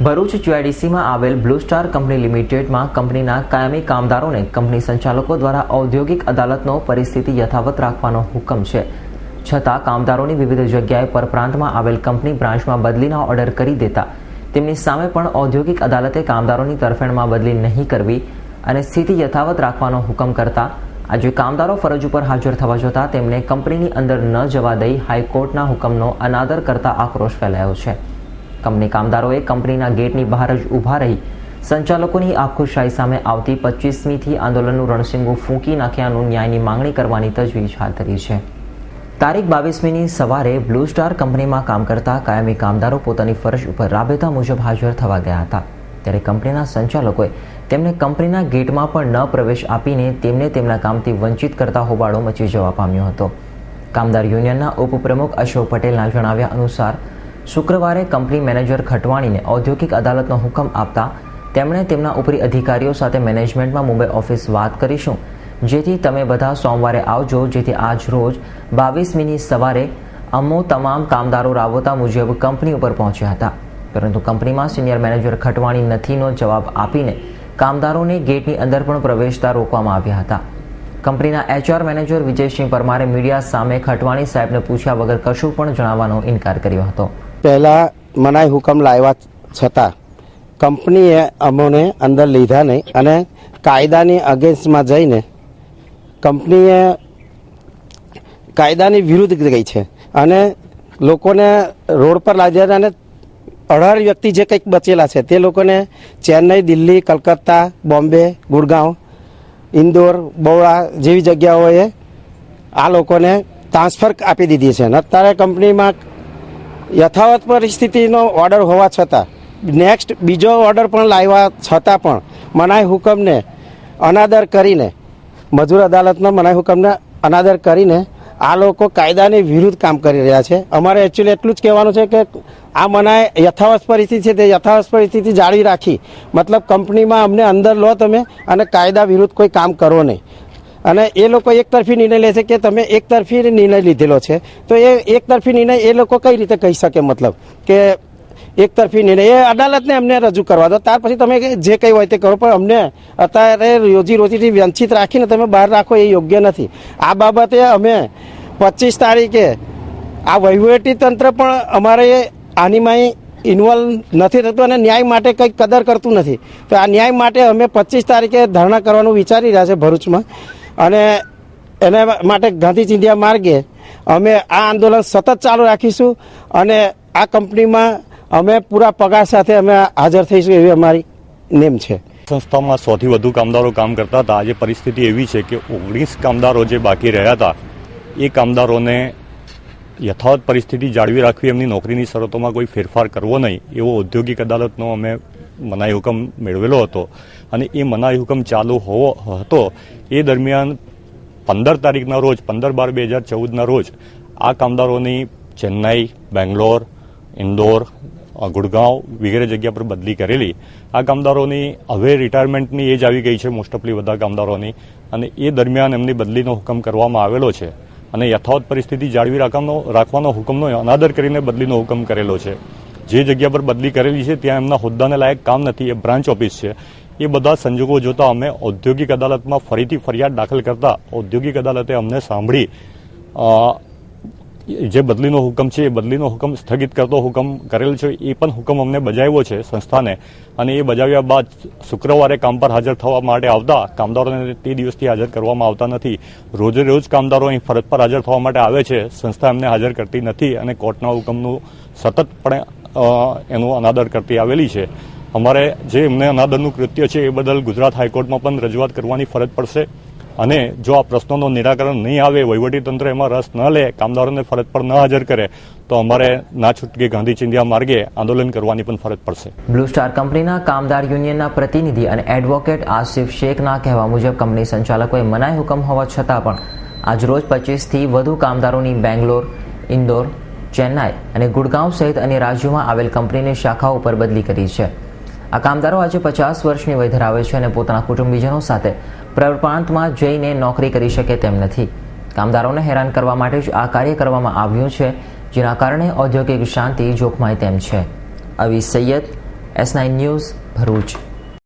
ભરૂચ જીઆઈડીસીમાં આવેલ blue star company લિમિટેડમાં કંપનીના કાયમી કામદારોને કંપની સંચાલકો દ્વારા ઔદ્યોગિક અદાલતનો પરિસ્થિતિ યથાવત રાખવાનો હુકમ છે. છતાં કામદારોની વિવિધ જગ્યાએ પરપ્રાંતમાં આવેલ કંપની બ્રાન્ચમાં બદલીના ઓર્ડર કરી દેતા તેમની સામે પણ ઔદ્યોગિક અદાલતે કામદારોની તરફેણમાં બદલી નહીં કરવી અને સ્થિતિ યથાવત રાખવાનો હુકમ કરતા આજે કામદારો ફરજ ઉપર હાજર થવા જતાં તેમને કંપનીની અંદર ન જવા દઈ હાઈકોર્ટના હુકમનો અનાદર કરતા આક્રોશ ફેલાયો છે. કંપની કામદારોએ કંપનીના ગેટની બહાર જ ઊભા રહી સંચાલકોની આક્રોશશાહી સામે આવતી 25મીથી આંદોલનનું રણસીંગું ફૂંકી નાખ્યાનું ન્યાયની માંગણી કરવાની તજવીજ હાથ ધરી છે. તારીખ 22મીની સવારે બ્લુ સ્ટાર કંપનીમાં કામ કરતા કાયમી કામદારો પોતાની ફરજ ઉપર રાબેતા મુજબ હાજર થવા ગયા હતા. ત્યારે કંપનીના સંચાલકોએ તેમને કંપનીના ગેટમાં પણ ન પ્રવેશ આપીને તેમને તેમના કામથી વંચિત કરતા હોબાળો મચી જવા પામ્યો હતો. કામદાર યુનિયનના ઉપપ્રમુખ અશોક પટેલના જણાવ્યા અનુસાર શુક્રવારે કંપની મેનેજર ખટવાણીને ઔદ્યોગિક અદાલતનો હુકમ આપતા તેમણે તેમના ઉપરી અધિકારીઓ સાથે મેનેજમેન્ટમાં મુંબઈ ઓફિસ વાત કરીશું, જેથી તમે બધા સોમવારે આવજો. જેથી આજ રોજ 22મીની સવારે અમો તમામ કામદારો રાબેતા મુજબ કંપની ઉપર પહોંચ્યા હતા. પરંતુ કંપનીમાં સિનિયર મેનેજર ખટવાણી નથીનો જવાબ આપીને કામદારોને ગેટની અંદર પણ પ્રવેશતા રોકવામાં આવ્યા હતા. કંપનીના એચઆર મેનેજર વિજયસિંહ પરમારે મીડિયા સામે ખટવાણી સાહેબને પૂછ્યા વગર કશું પણ જણાવવાનો ઇનકાર કર્યો હતો. પહેલા મનાઈ હુકમ લાવ્યા છતાં કંપનીએ અમોને અંદર લીધા નહીં અને કાયદાની અગેન્સ્ટમાં જઈને કંપનીએ કાયદાની વિરુદ્ધ ગઈ છે અને લોકોને રોડ પર લાવ્યા અને 18 વ્યક્તિ જે કંઈક બચેલા છે તે લોકોને ચેન્નઈ, દિલ્હી, કલકત્તા, બોમ્બે, ગુડગાંવ, ઇન્દોર, બરોડા જેવી જગ્યાઓએ આ લોકોને ટ્રાન્સફર આપી દીધી છે. અત્યારે કંપનીમાં યથાવત પરિસ્થિતિનો ઓર્ડર હોવા છતાં નેક્સ્ટ બીજો ઓર્ડર પણ લાવ્યા છતાં પણ મનાઈ હુકમને અનાદર કરીને મજૂર અદાલતનો મનાઈ હુકમને અનાદર કરીને આ લોકો કાયદાની વિરુદ્ધ કામ કરી રહ્યા છે. અમારે એકચ્યુઅલી એટલું જ કહેવાનું છે કે આ મનાઈ યથાવત પરિસ્થિતિ છે તે યથાવત પરિસ્થિતિ જાળવી રાખી, મતલબ કંપનીમાં અમને અંદર લો તમે અને કાયદા વિરુદ્ધ કોઈ કામ કરો નહીં. અને એ લોકો એકતરફી નિર્ણય લે છે કે તમે એકતરફી નિર્ણય લીધેલો છે, તો એ એકતરફી નિર્ણય એ લોકો કઈ રીતે કહી શકે, મતલબ કે એકતરફી નિર્ણય એ અદાલતને અમને રજૂ કરવા દો, ત્યાર પછી તમે જે કંઈ હોય તે કરો. પણ અમને અત્યારે રોજીથી વંચિત રાખીને તમે બહાર રાખો એ યોગ્ય નથી. આ બાબતે અમે 25 તારીખે આ વહીવટી તંત્ર પણ અમારે આનીમાં ઇન્વોલ્વ નથી થતું અને ન્યાય માટે કંઈક કદર કરતું નથી. તો આ ન્યાય માટે અમે 25 તારીખે ધરણા કરવાનું વિચારી રહ્યા છે ભરૂચમાં અને એના માટે ગાંધી ચિંધ્યા માર્ગે અમે આ આંદોલન સતત ચાલુ રાખીશું અને આ કંપનીમાં અમે પૂરા પગાર સાથે અમે હાજર થઈશું એવી અમારી નેમ છે. સંસ્થામાં 100થી વધુ કામદારો કામ કરતા હતા. આજે પરિસ્થિતિ એવી છે કે 19 કામદારો જે બાકી રહ્યા હતા એ કામદારોને યથાવત પરિસ્થિતિ જાળવી રાખવી, એમની નોકરીની શરતોમાં કોઈ ફેરફાર કરવો નહીં એવો ઔદ્યોગિક અદાલતનો અમે મનાઈ હુકમ મેળવેલો હતો. અને એ મનાઈ હુકમ ચાલુ હતો એ દરમિયાન 15 તારીખના રોજ 15/12/2014ના રોજ આ કામદારોની ચેન્નઈ, બેંગ્લોર, ઇન્દોર, ગુડગાંવ વગેરે જગ્યા પર બદલી કરેલી. આ કામદારોની હવે રિટાયરમેન્ટની એજ આવી ગઈ છે મોસ્ટ ઓફલી બધા કામદારોની, અને એ દરમિયાન એમની બદલીનો હુકમ કરવામાં આવેલો છે અને યથાવત પરિસ્થિતિ જાળવી રાખવાનો હુકમનો અનાદર કરીને બદલીનો હુકમ કરેલો છે. જે જગ્યા પર બદલી કરેલી છે ત્યાં એમના હોદ્દાને લાયક કામ નથી, એ બ્રાન્ચ ઓફિસ છે. એ બધા સંજોગો જોતા અમે ઔદ્યોગિક અદાલતમાં ફરીથી ફરિયાદ દાખલ કરતા ઔદ્યોગિક અદાલતે અમને સાંભળી જે બદલીનો હુકમ છે એ બદલીનો હુકમ સ્થગિત કરતો હુકમ કરેલ છે એ પણ હુકમ અમને બજાવ્યો છે સંસ્થાને. અને એ બજાવ્યા બાદ શુક્રવારે કામ પર હાજર થવા માટે આવતા કામદારોને તે દિવસથી હાજર કરવામાં આવતા નથી. રોજે રોજ કામદારો અહીં ફરજ પર હાજર થવા માટે આવે છે, સંસ્થા એમને હાજર કરતી નથી અને કોર્ટના હુકમનું સતતપણે એનું અનાદર કરતી આવેલી છે. અમારે જે એમને અનાદરનું કૃત્ય છે એ બદલ ગુજરાત હાઈકોર્ટમાં પણ રજૂઆત કરવાની ફરજ પડશે. અને જો આ પ્રશ્નોનું નિરાકરણ નહીં આવે, વહીવટીતંત્ર એમાં રસ ન લે, કામદારોને ફરજ પર ન હાજર કરે, તો અમારે ના છૂટકે ગાંધી ચિંધ્યા માર્ગે આંદોલન કરવાની પણ ફરજ પડશે. બ્લુ સ્ટાર કંપનીના કામદાર યુનિયનના પ્રતિનિધિ અને એડવોકેટ આસિફ શેખના કહેવા મુજબ કંપની સંચાલકોએ મનાઈ હુકમ હોવા છતાં પણ આજરોજ 25થી વધુ કામદારોની બેંગ્લોર, ઇન્દોર, ચેન્નાઈ અને ગુડગાંવ સહિત અન્ય રાજ્યોમાં આવેલ કંપનીની શાખાઓ પર બદલી કરી છે. આ કામદારો આજે 50 વર્ષની વય ધરાવે છે અને પોતાના કુટુંબીજનો સાથે પરપ્રાંતમાં જઈને નોકરી કરી શકે તેમ નથી. કામદારોને હેરાન કરવા માટે જ આ કાર્ય કરવામાં આવ્યું છે, જેના કારણે ઔદ્યોગિક શાંતિ જોખમાય તેમ છે. અવી સૈયદ, S9 ન્યૂઝ ભરૂચ.